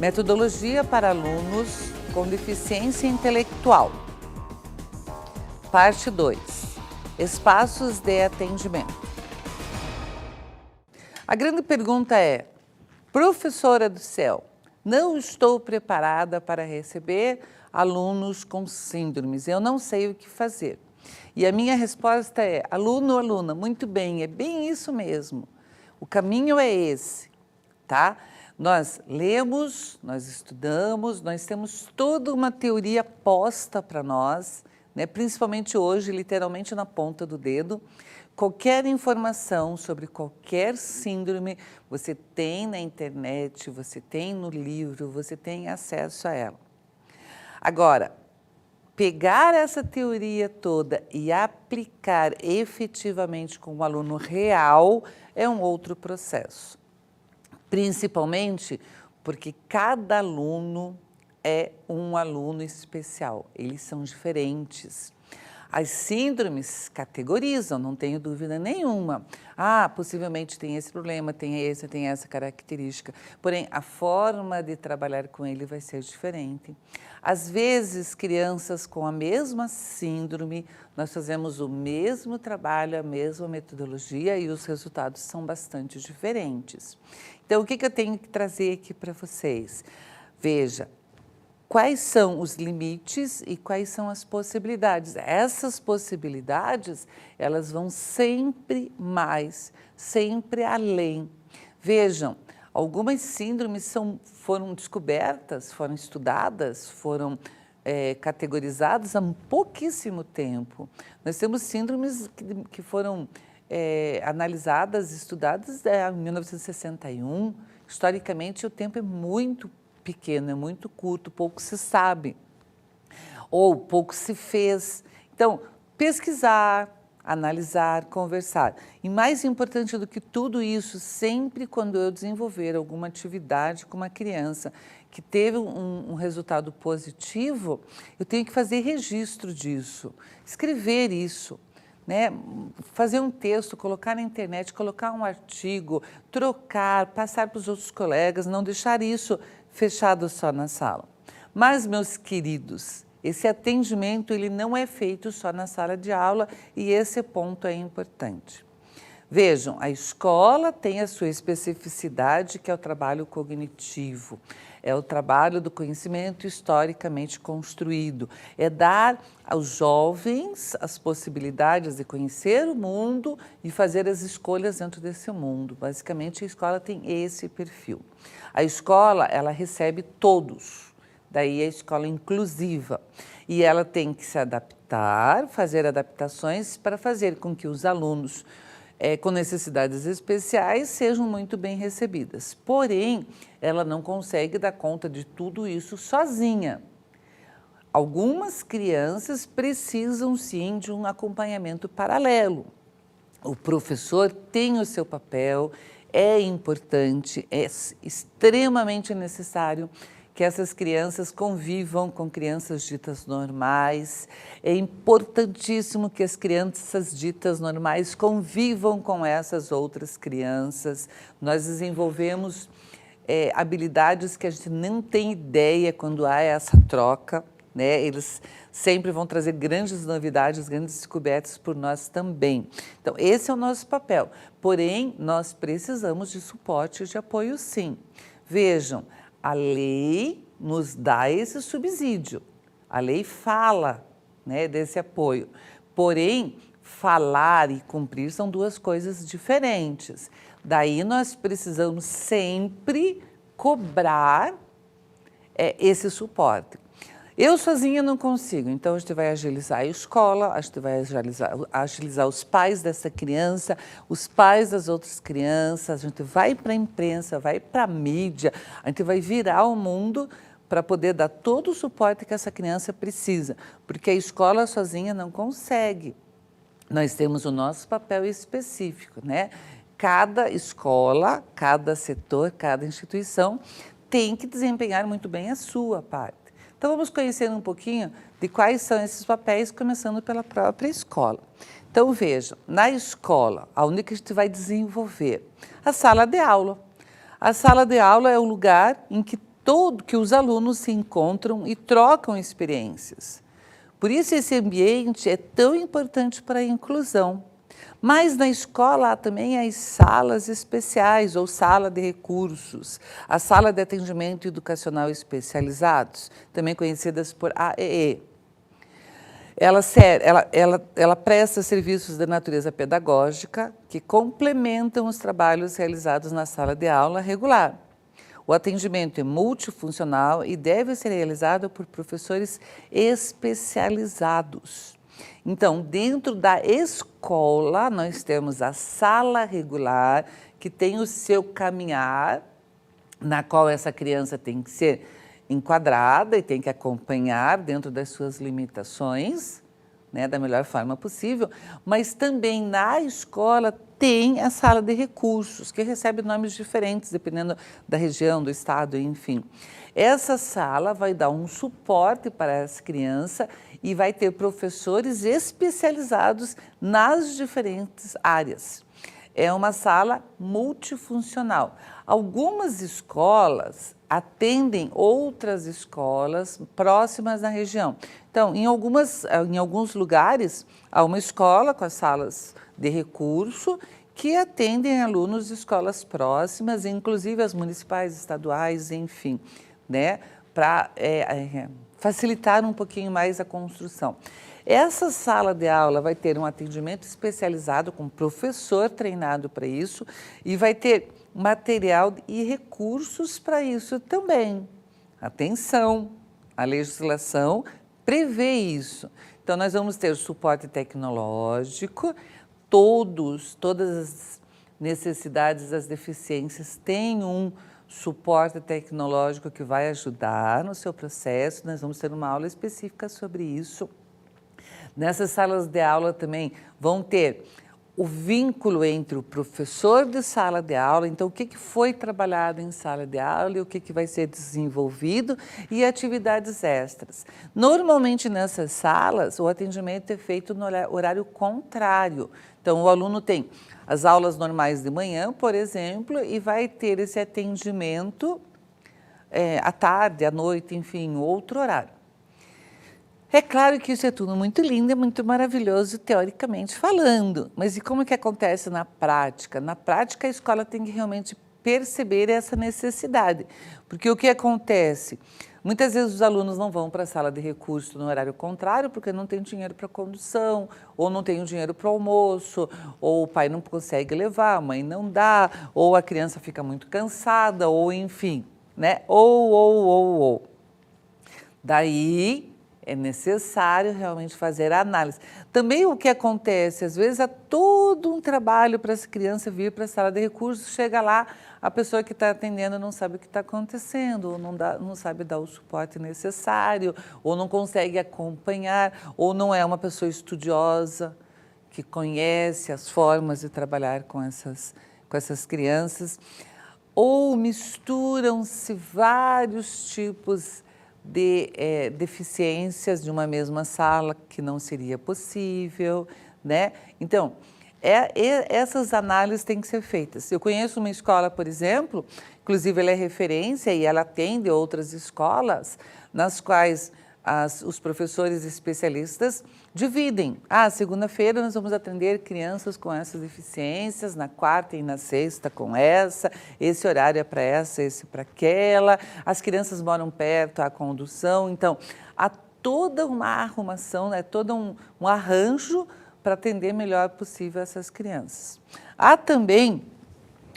Metodologia para alunos com deficiência intelectual. Parte 2. Espaços de atendimento. A grande pergunta é: professora do céu, não estou preparada para receber alunos com síndromes, eu não sei o que fazer. E a minha resposta é: aluno, aluna, muito bem, é bem isso mesmo. O caminho é esse, tá? Nós lemos, nós estudamos, nós temos toda uma teoria posta para nós, né? Principalmente hoje, literalmente na ponta do dedo. Qualquer informação sobre qualquer síndrome, você tem na internet, você tem no livro, você tem acesso a ela. Agora, pegar essa teoria toda e aplicar efetivamente com um aluno real é um outro processo. Principalmente porque cada aluno é um aluno especial, eles são diferentes. As síndromes categorizam, não tenho dúvida nenhuma. Ah, possivelmente tem esse problema, tem essa característica. Porém, a forma de trabalhar com ele vai ser diferente. Às vezes, crianças com a mesma síndrome, nós fazemos o mesmo trabalho, a mesma metodologia e os resultados são bastante diferentes. Então, o que eu tenho que trazer aqui para vocês? Veja, quais são os limites e quais são as possibilidades. Essas possibilidades, elas vão sempre mais, sempre além. Vejam, algumas síndromes foram descobertas, foram estudadas, foram categorizadas há pouquíssimo tempo. Nós temos síndromes que foram analisadas, estudadas em 1961. Historicamente, o tempo é muito pequeno, é muito curto, pouco se sabe, ou pouco se fez. Então, pesquisar, analisar, conversar. E mais importante do que tudo isso, sempre quando eu desenvolver alguma atividade com uma criança que teve um resultado positivo, eu tenho que fazer registro disso, escrever isso, né? Fazer um texto, colocar na internet, colocar um artigo, trocar, passar para os outros colegas, não deixar isso fechado só na sala. Mas, meus queridos, esse atendimento ele não é feito só na sala de aula e esse ponto é importante. Vejam, a escola tem a sua especificidade, que é o trabalho cognitivo, é o trabalho do conhecimento historicamente construído, é dar aos jovens as possibilidades de conhecer o mundo e fazer as escolhas dentro desse mundo. Basicamente, a escola tem esse perfil. A escola, ela recebe todos, daí a escola inclusiva, e ela tem que se adaptar, fazer adaptações para fazer com que os alunos com necessidades especiais sejam muito bem recebidas. Porém, ela não consegue dar conta de tudo isso sozinha. Algumas crianças precisam sim de um acompanhamento paralelo. O professor tem o seu papel, é importante, é extremamente necessário que essas crianças convivam com crianças ditas normais. É importantíssimo que as crianças ditas normais convivam com essas outras crianças. Nós desenvolvemos habilidades que a gente não tem ideia quando há essa troca, né? Eles sempre vão trazer grandes novidades, grandes descobertas por nós também. Então, esse é o nosso papel. Porém, nós precisamos de suporte e de apoio, sim. Vejam, a lei nos dá esse subsídio, a lei fala, né, desse apoio. Porém, falar e cumprir são duas coisas diferentes. Daí nós precisamos sempre cobrar esse suporte. Eu sozinha não consigo, então a gente vai agilizar a escola, a gente vai agilizar os pais dessa criança, os pais das outras crianças, a gente vai para a imprensa, vai para a mídia, a gente vai virar o mundo para poder dar todo o suporte que essa criança precisa, porque a escola sozinha não consegue. Nós temos o nosso papel específico, né? Cada escola, cada setor, cada instituição tem que desempenhar muito bem a sua parte. Então, vamos conhecer um pouquinho de quais são esses papéis, começando pela própria escola. Então, vejam, na escola, aonde que a gente vai desenvolver? A sala de aula. A sala de aula é o lugar em que que os alunos se encontram e trocam experiências. Por isso esse ambiente é tão importante para a inclusão. Mas na escola há também as salas especiais ou sala de recursos, a sala de atendimento educacional especializados, também conhecidas por AEE. Ela presta serviços de natureza pedagógica que complementam os trabalhos realizados na sala de aula regular. O atendimento é multifuncional e deve ser realizado por professores especializados. Então, dentro da escola, nós temos a sala regular, que tem o seu caminhar, na qual essa criança tem que ser enquadrada e tem que acompanhar dentro das suas limitações, né, da melhor forma possível, mas também na escola tem a sala de recursos, que recebe nomes diferentes, dependendo da região, do estado, enfim. Essa sala vai dar um suporte para essa criança e vai ter professores especializados nas diferentes áreas. É uma sala multifuncional. Algumas escolas atendem outras escolas próximas na região. Então, em alguns lugares, há uma escola com as salas de recurso que atendem alunos de escolas próximas, inclusive as municipais, estaduais, enfim, né, para facilitar um pouquinho mais a construção. Essa sala de aula vai ter um atendimento especializado com professor treinado para isso e vai ter material e recursos para isso também. Atenção, a legislação prevê isso. Então, nós vamos ter suporte tecnológico, todas as necessidades, as deficiências têm um suporte tecnológico que vai ajudar no seu processo. Nós vamos ter uma aula específica sobre isso. Nessas salas de aula também vão ter o vínculo entre o professor de sala de aula, então o que foi trabalhado em sala de aula e o que vai ser desenvolvido e atividades extras. Normalmente nessas salas o atendimento é feito no horário contrário, então o aluno tem as aulas normais de manhã, por exemplo, e vai ter esse atendimento à tarde, à noite, enfim, outro horário. É claro que isso é tudo muito lindo, é muito maravilhoso, teoricamente falando, mas e como que acontece na prática? Na prática, a escola tem que realmente perceber essa necessidade, porque o que acontece? Muitas vezes os alunos não vão para a sala de recurso no horário contrário, porque não tem dinheiro para condução, ou não tem o dinheiro para o almoço, ou o pai não consegue levar, a mãe não dá, ou a criança fica muito cansada, ou enfim, né? Ou. Daí é necessário realmente fazer a análise. Também o que acontece, às vezes há todo um trabalho para essa criança vir para a sala de recursos, chega lá, a pessoa que está atendendo não sabe o que está acontecendo, ou não sabe dar o suporte necessário, ou não consegue acompanhar, ou não é uma pessoa estudiosa que conhece as formas de trabalhar com essas crianças, ou misturam-se vários tipos de deficiências de uma mesma sala que não seria possível, né? Então, essas análises têm que ser feitas. Eu conheço uma escola, por exemplo, inclusive ela é referência e ela atende outras escolas, nas quais os professores especialistas dividem. Segunda-feira nós vamos atender crianças com essas deficiências, na quarta e na sexta com esse horário é para essa, esse para aquela, as crianças moram perto, há condução, então há toda uma arrumação, né, todo um arranjo para atender melhor possível essas crianças. Há também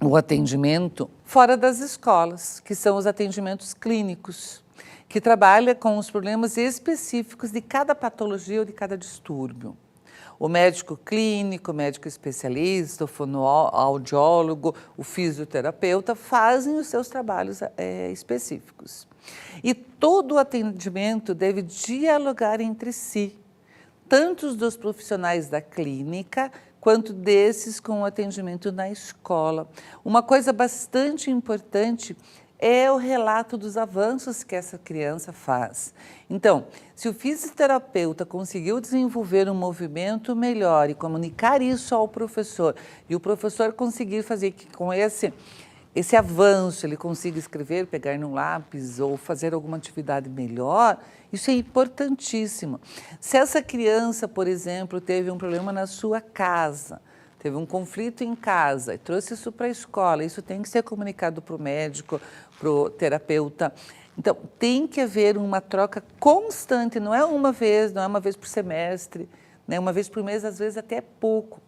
o atendimento fora das escolas, que são os atendimentos clínicos, que trabalha com os problemas específicos de cada patologia ou de cada distúrbio. O médico clínico, o médico especialista, o fonoaudiólogo, o fisioterapeuta fazem os seus trabalhos específicos. E todo o atendimento deve dialogar entre si, tanto os dos profissionais da clínica, quanto desses com o atendimento na escola. Uma coisa bastante importante é o relato dos avanços que essa criança faz. Então, se o fisioterapeuta conseguiu desenvolver um movimento melhor e comunicar isso ao professor, e o professor conseguir fazer que com esse avanço, ele consiga escrever, pegar no lápis ou fazer alguma atividade melhor, isso é importantíssimo. Se essa criança, por exemplo, teve um problema na sua casa, teve um conflito em casa e trouxe isso para a escola, isso tem que ser comunicado para o médico, para o terapeuta. Então, tem que haver uma troca constante, não é uma vez, não é uma vez por semestre, né? Uma vez por mês, às vezes até pouco.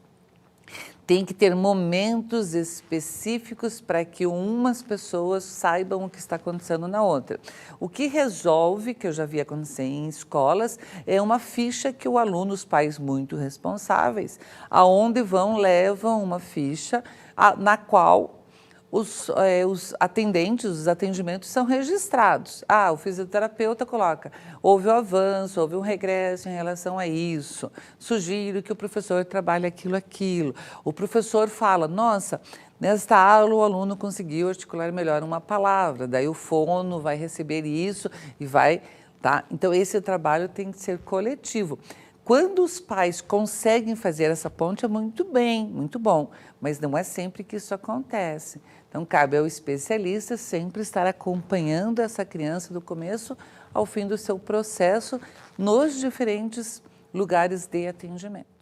Tem que ter momentos específicos para que umas pessoas saibam o que está acontecendo na outra. O que resolve, que eu já vi acontecer em escolas, é uma ficha que o aluno, os pais muito responsáveis, aonde levam uma ficha na qual os atendentes, os atendimentos são registrados. O fisioterapeuta coloca, houve um avanço, houve um regresso em relação a isso, sugiro que o professor trabalhe aquilo. O professor fala, nossa, nesta aula o aluno conseguiu articular melhor uma palavra, daí o fono vai receber isso e vai, tá? Então esse trabalho tem que ser coletivo. Quando os pais conseguem fazer essa ponte, é muito bem, muito bom, mas não é sempre que isso acontece. Então, cabe ao especialista sempre estar acompanhando essa criança do começo ao fim do seu processo nos diferentes lugares de atendimento.